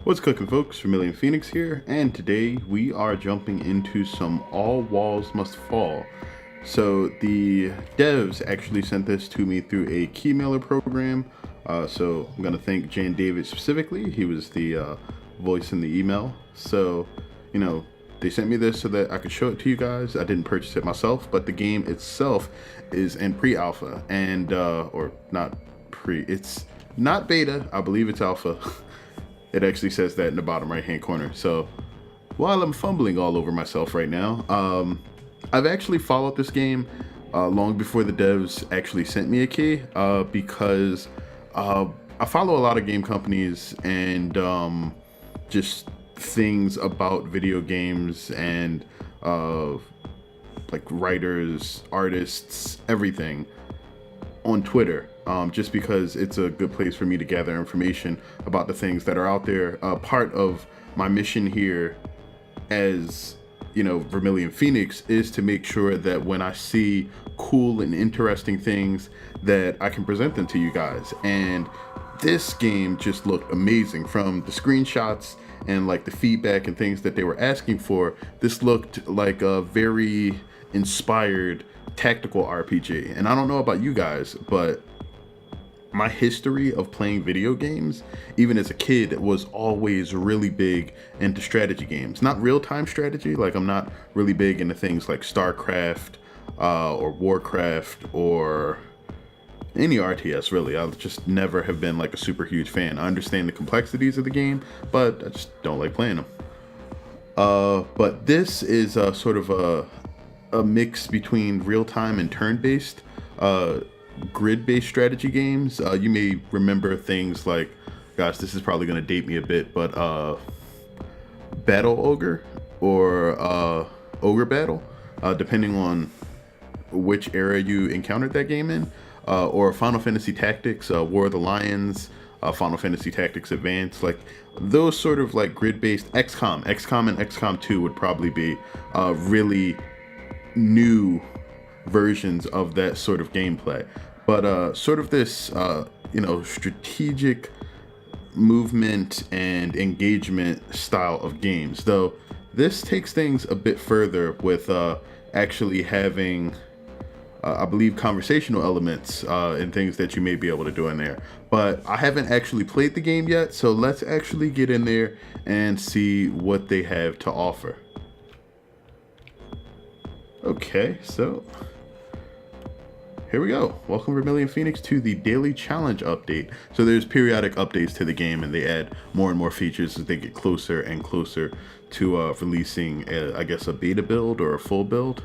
What's cooking, folks? Vermillion Phoenix here, and today we are jumping into some All Walls Must Fall. So the devs actually sent this to me through a keymailer program. So I'm gonna thank Jan David specifically. He was the voice in the email. So, they sent me this so that I could show it to you guys. I didn't purchase it myself, but the game itself is in pre-alpha and or not pre. It's not beta. I believe it's alpha. It actually says that in the bottom right hand corner. So while I'm fumbling all over myself right now, I've actually followed this game long before the devs actually sent me a key because I follow a lot of game companies and just things about video games and like writers, artists, everything on Twitter, just because it's a good place for me to gather information about the things that are out there. Part of my mission here as, Vermillion Phoenix is to make sure that when I see cool and interesting things that I can present them to you guys. And this game just looked amazing from the screenshots and like the feedback and things that they were asking for. This looked like a very inspired tactical RPG. And I don't know about you guys, but my history of playing video games, even as a kid, was always really big into strategy games. Not real-time strategy, like I'm not really big into things like StarCraft or Warcraft or any RTS really. I just never have been like a super huge fan. I understand the complexities of the game, but I just don't like playing them. But this is sort of a mix between real-time and turn-based grid-based strategy games. You may remember things like, gosh, this is probably going to date me a bit, but Battle Ogre or Ogre Battle, depending on which era you encountered that game in, or Final Fantasy Tactics, War of the Lions, Final Fantasy Tactics Advance, like those sort of like grid-based. XCOM and XCOM 2 would probably be really new versions of that sort of gameplay, but sort of this strategic movement and engagement style of games, though this takes things a bit further with actually having I believe conversational elements and things that you may be able to do in there. But I haven't actually played the game yet, so let's actually get in there and see what they have to offer. Okay, so here we go. Welcome, Vermillion Phoenix, to the daily challenge update. So there's periodic updates to the game, and they add more and more features as they get closer and closer to releasing, I guess, a beta build or a full build.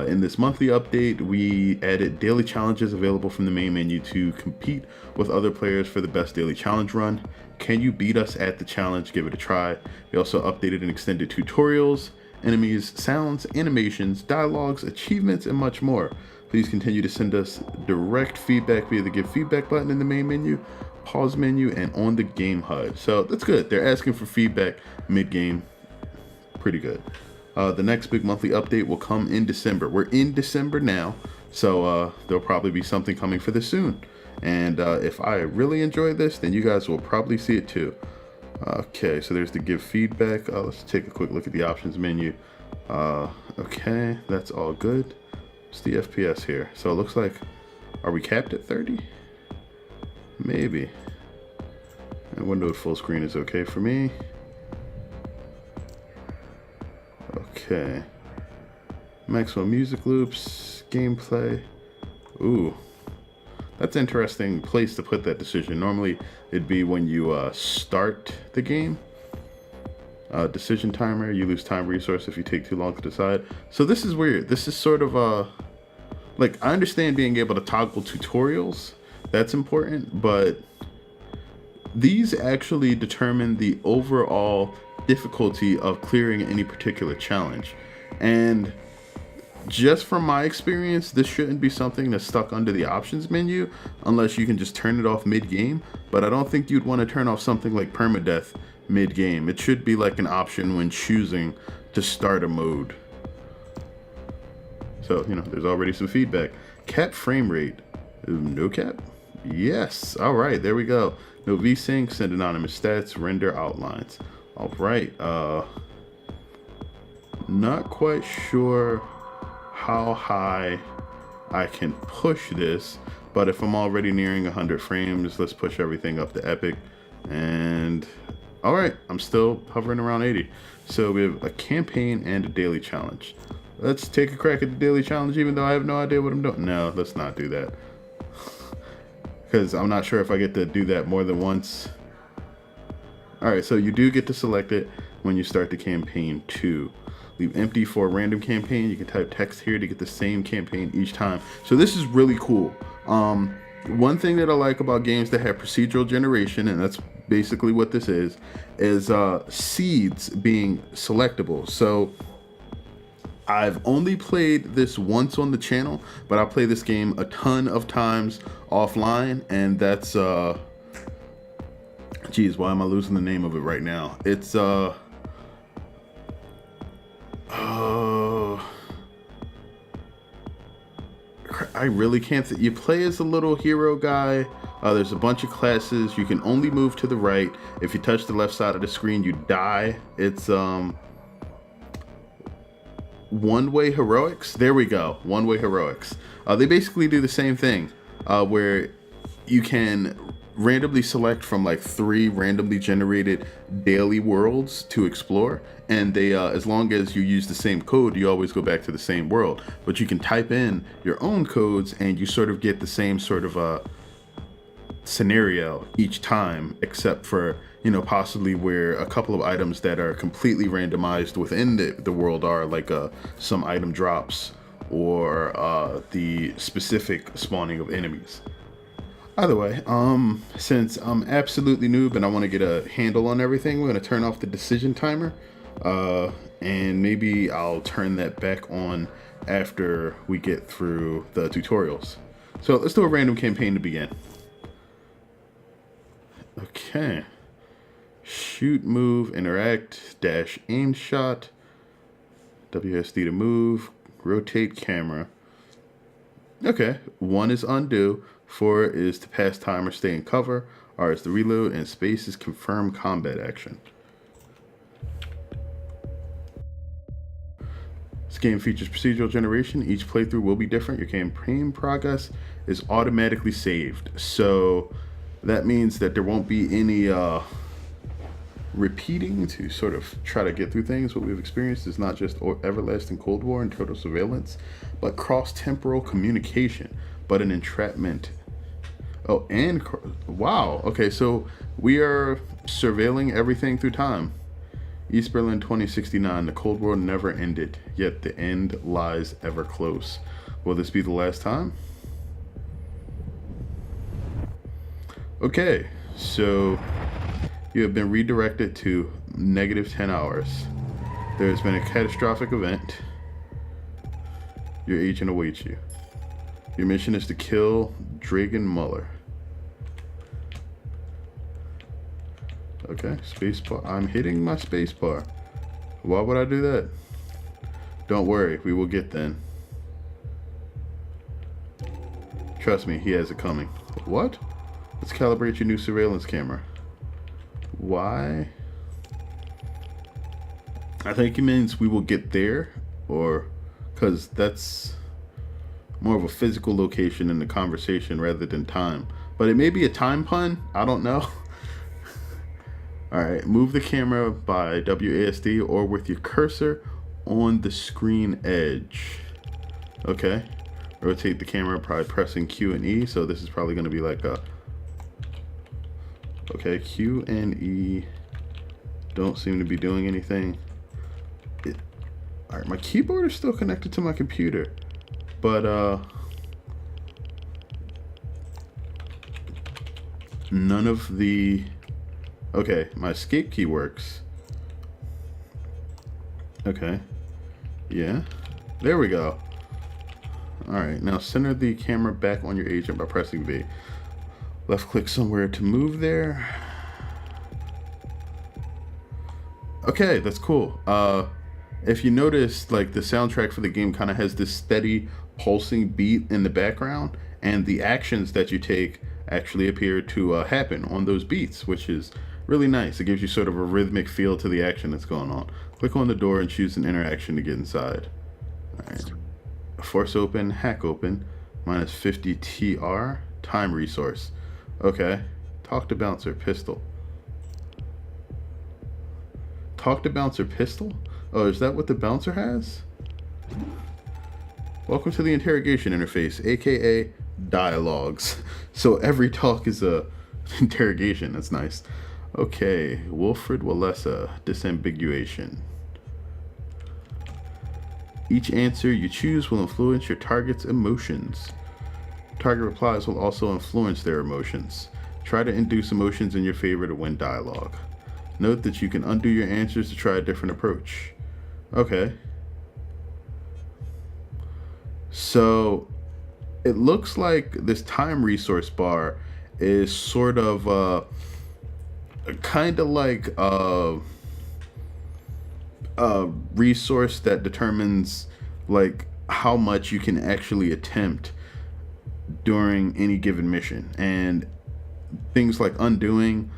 In this monthly update, we added daily challenges available from the main menu to compete with other players for the best daily challenge run. Can you beat us at the challenge? Give it a try. We also updated and extended tutorials, enemies, sounds, animations, dialogues, achievements, and much more. Please continue to send us direct feedback via the give feedback button in the main menu, pause menu, and on the game HUD. So that's good. They're asking for feedback mid-game. Pretty good. The next big monthly update will come in December. We're in December now, so there'll probably be something coming for this soon. And if I really enjoy this, then you guys will probably see it too. Okay, so there's the give feedback. Let's take a quick look at the options menu. Okay, that's all good. What's the FPS here? So it looks like, are we capped at 30? Maybe. And windowed full screen is okay for me. Okay. Maximum music loops, gameplay. Ooh. That's an interesting place to put that decision. Normally, it'd be when you start the game. Decision timer, you lose time resource if you take too long to decide. So this is weird. This is sort of like, I understand being able to toggle tutorials. That's important, but these actually determine the overall difficulty of clearing any particular challenge. And just from my experience, this shouldn't be something that's stuck under the options menu unless you can just turn it off mid-game. But I don't think you'd want to turn off something like permadeath mid-game. It should be like an option when choosing to start a mode. So, there's already some feedback. Cap frame rate. No cap? Yes. All right. There we go. No VSync, send anonymous stats, render outlines. All right. Not quite sure how high I can push this, but if I'm already nearing 100 frames, let's push everything up to epic. And all right, I'm still hovering around 80. So we have a campaign and a daily challenge. Let's take a crack at the daily challenge, even though I have no idea what I'm doing. No, let's not do that, because I'm not sure if I get to do that more than once. All right, so you do get to select it when you start the campaign too. Leave empty for a random campaign. You can type text here to get the same campaign each time. So this is really cool. One thing that I like about games that have procedural generation, and that's basically what this is seeds being selectable. So I've only played this once on the channel, but I play this game a ton of times offline, and that's geez, why am I losing the name of it right now? It's I really can't. You play as a little hero guy. There's a bunch of classes. You can only move to the right. If you touch the left side of the screen, you die. It's one-way heroics. There we go. One-way heroics. They basically do the same thing, where you can randomly select from like 3 randomly generated daily worlds to explore, and they as long as you use the same code, you always go back to the same world. But you can type in your own codes and you sort of get the same sort of scenario each time, except for, you know, possibly where a couple of items that are completely randomized within the world are like some item drops or the specific spawning of enemies. Either way, since I'm absolutely noob and I want to get a handle on everything, we're going to turn off the decision timer, and maybe I'll turn that back on after we get through the tutorials. So let's do a random campaign to begin. Okay. Shoot, move, interact, dash, aim shot, WSD to move, rotate camera. Okay, 1 is undo, 4 is to pass time or stay in cover, R is to reload, and space is confirm combat action. This game features procedural generation. Each playthrough will be different. Your campaign progress is automatically saved. So that means that there won't be any repeating to sort of try to get through things. What we've experienced is not just everlasting Cold War and total surveillance, but cross-temporal communication, but an entrapment. Oh, and wow. Okay, so we are surveilling everything through time. East Berlin 2069, the Cold War never ended, yet the end lies ever close. Will this be the last time? Okay, so you have been redirected to -10 hours. There has been a catastrophic event. Your agent awaits you. Your mission is to kill Dragon Muller. Okay, spacebar. I'm hitting my spacebar. Why would I do that? Don't worry, we will get then. Trust me, he has it coming. What? Let's calibrate your new surveillance camera. Why? I think it means we will get there, or because that's more of a physical location in the conversation rather than time. But it may be a time pun. I don't know. All right, move the camera by WASD or with your cursor on the screen edge. Okay, rotate the camera by pressing Q and E. So this is probably going to be like a, okay, Q and E don't seem to be doing anything. All right, my keyboard is still connected to my computer, but none of the, okay, my escape key works. Okay, yeah, there we go. All right, now center the camera back on your agent by pressing V. Left click somewhere to move there. Okay, that's cool. If you notice, like, the soundtrack for the game kind of has this steady pulsing beat in the background, and the actions that you take actually appear to happen on those beats, which is really nice. It gives you sort of a rhythmic feel to the action that's going on. Click on the door and choose an interaction to get inside. Alright. Force open, hack open, minus 50 TR, time resource. Okay. Talk to bouncer, pistol. Talk to bouncer, pistol? Oh, is that what the bouncer has? Welcome to the interrogation interface, aka dialogues. So every talk is a interrogation. That's nice. Okay, Wilfred Walesa, disambiguation. Each answer you choose will influence your target's emotions. Target replies will also influence their emotions. Try to induce emotions in your favor to win dialogue. Note that you can undo your answers to try a different approach. Okay. So it looks like this time resource bar is sort of kind of like a resource that determines like how much you can actually attempt during any given mission, and things like undoing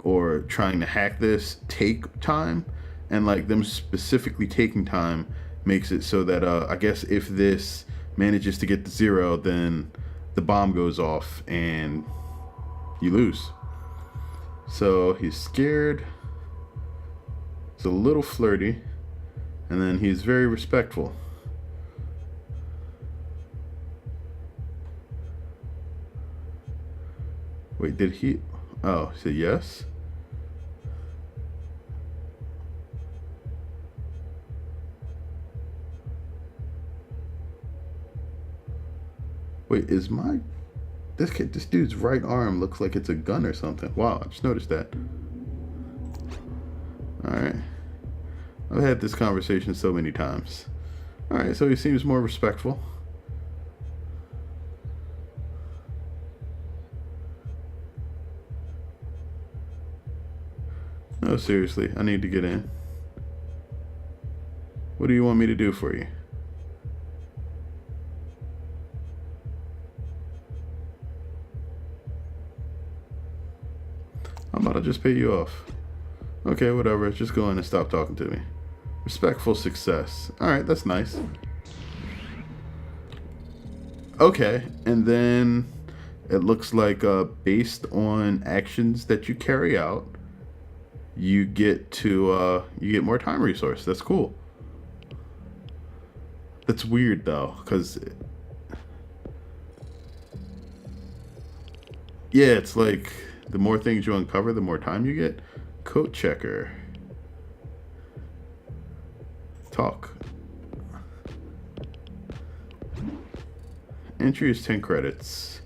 or trying to hack this take time, and like them specifically taking time makes it so that I guess if this manages to get to 0, then the bomb goes off and you lose. So he's scared, he's a little flirty, and then he's very respectful. Wait, did he? Oh, he said yes? Wait, is my... This dude's right arm looks like it's a gun or something. Wow, I just noticed that. Alright. I've had this conversation so many times. Alright, so he seems more respectful. No, seriously, I need to get in. What do you want me to do for you? I'm about to just pay you off. Okay, whatever. Just go in and stop talking to me. Respectful success. Alright, that's nice. Okay, and then it looks like based on actions that you carry out, you get to you get more time resource. That's cool. That's weird though, because yeah, it's like the more things you uncover, the more time you get. Coat checker. Talk. Entry is 10 credits.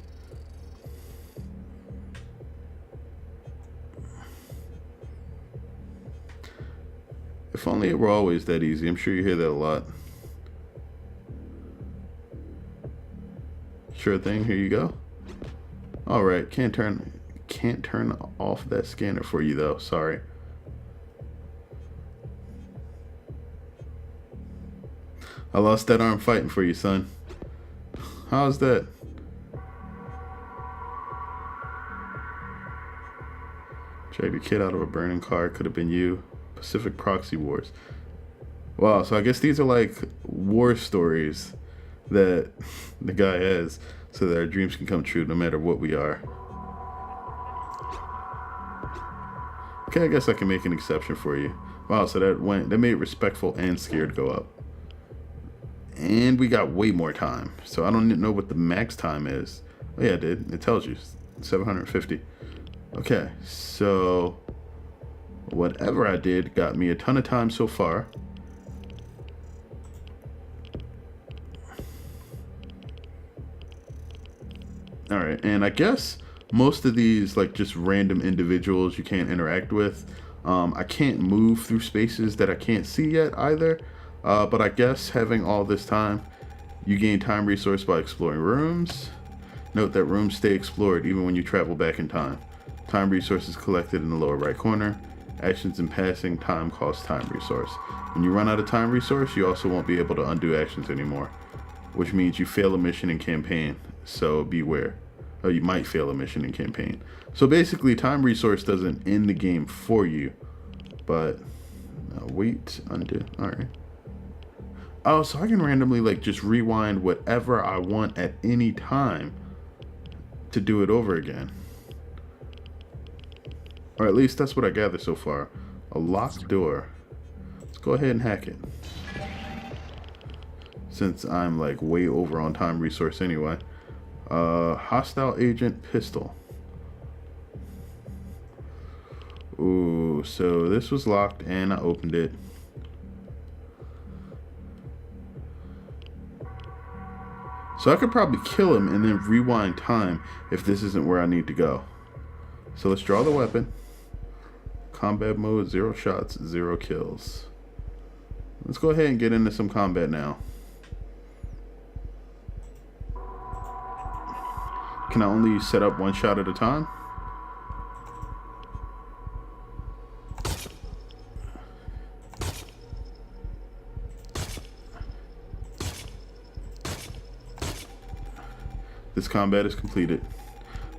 If only it were always that easy. I'm sure you hear that a lot. Sure thing, here you go. Alright, can't turn off that scanner for you though, sorry. I lost that arm fighting for you, son. How's that? Drag a kid out of a burning car, could have been you. Pacific Proxy Wars. Wow, so I guess these are like war stories that the guy has so that our dreams can come true no matter what we are. Okay, I guess I can make an exception for you. Wow, so that made respectful and scared go up. And we got way more time. So I don't know what the max time is. Oh yeah, it did. It tells you. 750. Okay, so whatever I did got me a ton of time so far. Alright, and I guess most of these, like just random individuals you can't interact with. I can't move through spaces that I can't see yet either. But I guess having all this time, you gain time resource by exploring rooms. Note that rooms stay explored even when you travel back in time. Time resources collected in the lower right corner. Actions in passing time cost time resource. When you run out of time resource, you also won't be able to undo actions anymore, which means you fail a mission in campaign, so beware. Oh, you might fail a mission in campaign. So basically, time resource doesn't end the game for you, but wait, undo. All right. Oh, so I can randomly like just rewind whatever I want at any time to do it over again. Or at least that's what I gather so far. A locked door. Let's go ahead and hack it. Since I'm like way over on time resource anyway. Hostile agent pistol. Ooh, so this was locked and I opened it. So I could probably kill him and then rewind time if this isn't where I need to go. So let's draw the weapon. Combat mode, 0 shots, 0 kills. Let's go ahead and get into some combat now. Can I only set up 1 shot at a time? This combat is completed.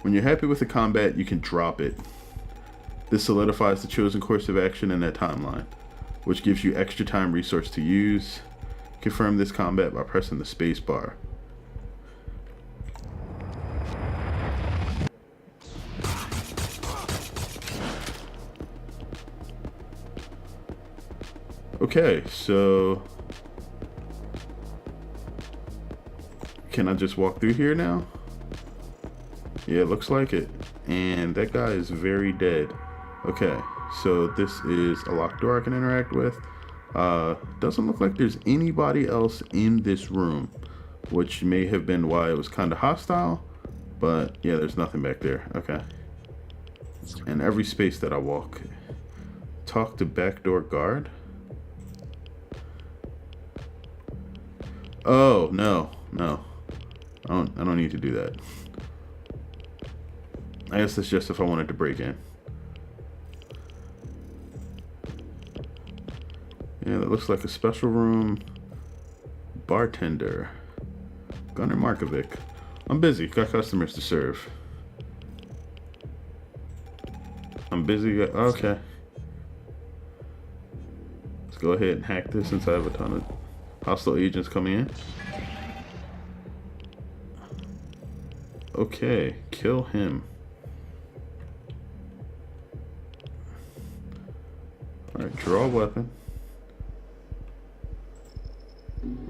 When you're happy with the combat, you can drop it. This solidifies the chosen course of action in that timeline, which gives you extra time resource to use. Confirm this combat by pressing the space bar. Okay, so can I just walk through here now? Yeah, it looks like it. And that guy is very dead. Okay, so this is a locked door I can interact with. Doesn't look like there's anybody else in this room, which may have been why it was kind of hostile. But yeah, there's nothing back there. Okay. And every space that I walk. Talk to backdoor guard. Oh, no. I don't need to do that. I guess that's just if I wanted to break in. Yeah, that looks like a special room. Bartender. Gunnar Markovic. I'm busy. Got customers to serve. I'm busy. Okay. Let's go ahead and hack this since I have a ton of hostile agents coming in. Okay, kill him. Alright, draw a weapon.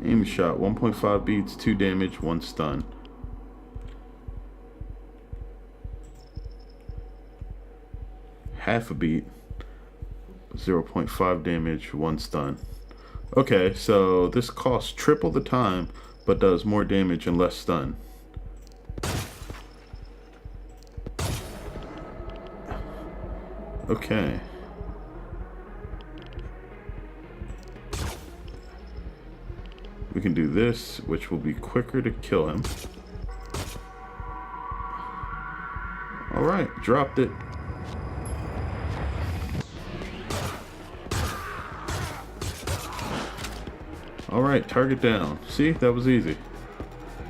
Aim shot, 1.5 beats, 2 damage, 1 stun. Half a beat, 0.5 damage, 1 stun. Okay, so this costs triple the time, but does more damage and less stun. Okay. We can do this, which will be quicker to kill him. Alright, dropped it. Alright, target down. See, that was easy.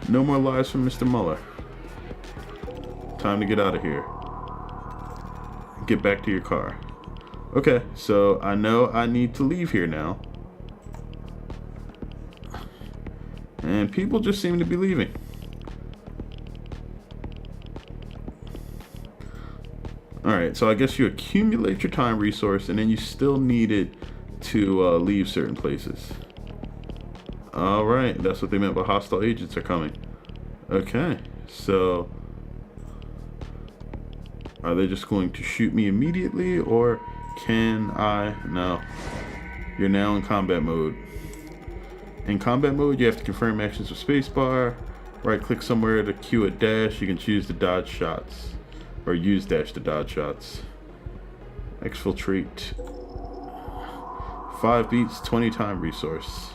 No more lies from Mr. Muller. Time to get out of here. Get back to your car. Okay, so I know I need to leave here now. And people just seem to be leaving. Alright, so I guess you accumulate your time resource and then you still need it to leave certain places. Alright, that's what they meant by hostile agents are coming. Okay, so are they just going to shoot me immediately, or can I? No. You're now in combat mode. In combat mode, you have to confirm actions with spacebar. Right click somewhere to cue a dash. You can choose to dodge shots, or use dash to dodge shots. Exfiltrate. 5 beats, 20 time resource.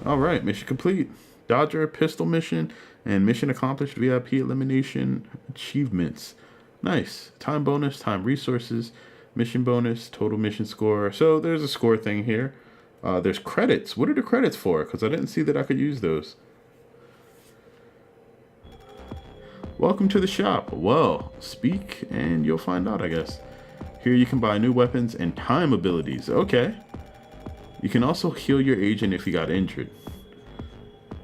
Alright, mission complete. Dodger, pistol mission, and mission accomplished VIP elimination achievements. Nice. Time bonus, time resources, mission bonus, total mission score. So there's a score thing here. There's credits. What are the credits for? Because I didn't see that I could use those. Welcome to the shop. Well, speak and you'll find out, I guess. Here you can buy new weapons and time abilities. Okay. You can also heal your agent if you got injured.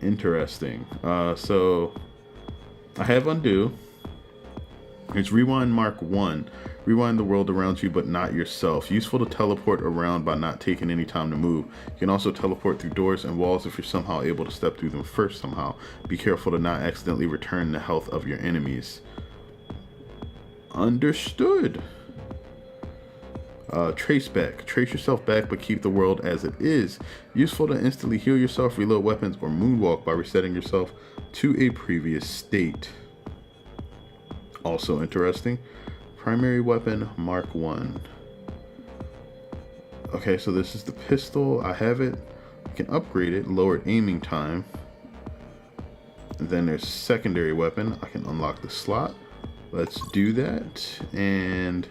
Interesting. So I have undo. It's rewind mark 1. Rewind the world around you, but not yourself. Useful to teleport around by not taking any time to move. You can also teleport through doors and walls if you're somehow able to step through them first somehow. Be careful to not accidentally return the health of your enemies. Understood. Trace back. Trace yourself back, but keep the world as it is. Useful to instantly heal yourself, reload weapons, or moonwalk by resetting yourself to a previous state. Also interesting. Primary weapon, Mark 1. Okay, so this is the pistol. I have it. I can upgrade it. Lowered aiming time. And then there's secondary weapon. I can unlock the slot. Let's do that. And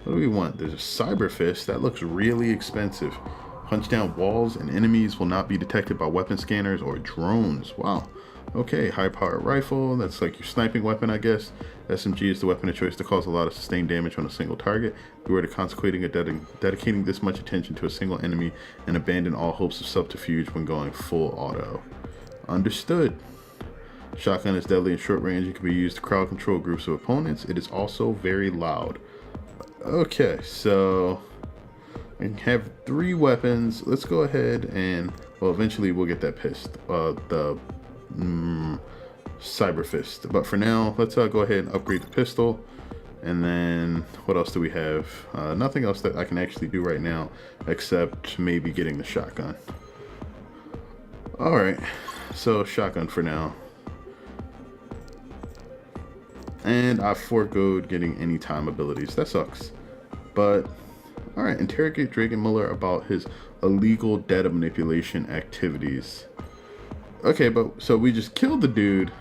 what do we want? There's a cyber fist. That looks really expensive. Punch down walls and enemies will not be detected by weapon scanners or drones. Wow. Okay, high-powered rifle. That's like your sniping weapon, I guess. SMG is the weapon of choice to cause a lot of sustained damage on a single target. Beware to consecrating or dedicating this much attention to a single enemy and abandon all hopes of subterfuge when going full auto. Understood. Shotgun is deadly in short range. It can be used to crowd control groups of opponents. It is also very loud. Okay, so we have 3 weapons. Let's go ahead and, well, eventually we'll get that cyber fist, but for now let's go ahead and upgrade the pistol. And then what else do we have? Nothing else that I can actually do right now except maybe getting the shotgun. All right, so shotgun for now, and I forgoed getting any time abilities. That sucks, but all right. Interrogate Dragon Miller about his illegal data manipulation activities. Okay, but so we just killed the dude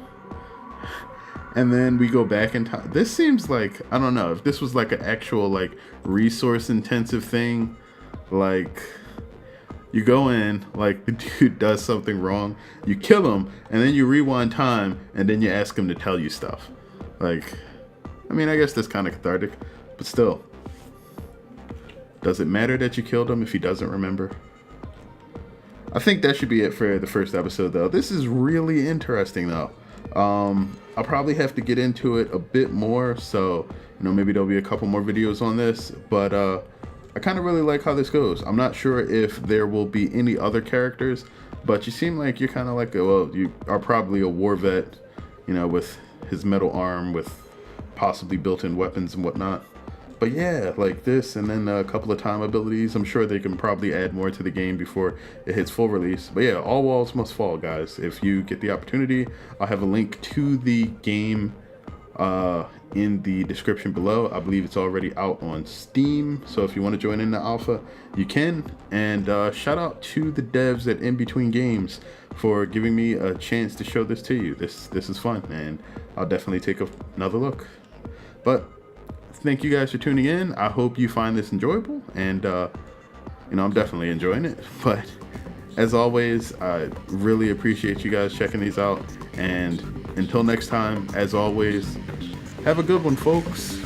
and then we go back in time. This seems like, I don't know, if this was like an actual like resource intensive thing, like you go in, like the dude does something wrong, you kill him, and then you rewind time and then you ask him to tell you stuff. Like, I mean, I guess that's kind of cathartic, but still, does it matter that you killed him if he doesn't remember? I think that should be it for the first episode, though. This is really interesting, though. I'll probably have to get into it a bit more, so, you know, maybe there'll be a couple more videos on this, but I kind of really like how this goes. I'm not sure if there will be any other characters, but you seem like you're kind of like, well, you are probably a war vet, you know, with his metal arm, with possibly built-in weapons and whatnot. But yeah, like this, and then a couple of time abilities. I'm sure they can probably add more to the game before it hits full release. But yeah, All Walls Must Fall, guys. If you get the opportunity, I'll have a link to the game in the description below. I believe it's already out on Steam, so if you want to join in the alpha, you can. And shout out to the devs at Inbetweengames for giving me a chance to show this to you. This is fun, and I'll definitely take another look. But thank you guys for tuning in. I hope you find this enjoyable, and you know, I'm definitely enjoying it. But as always, I really appreciate you guys checking these out, and until next time, as always, have a good one, folks.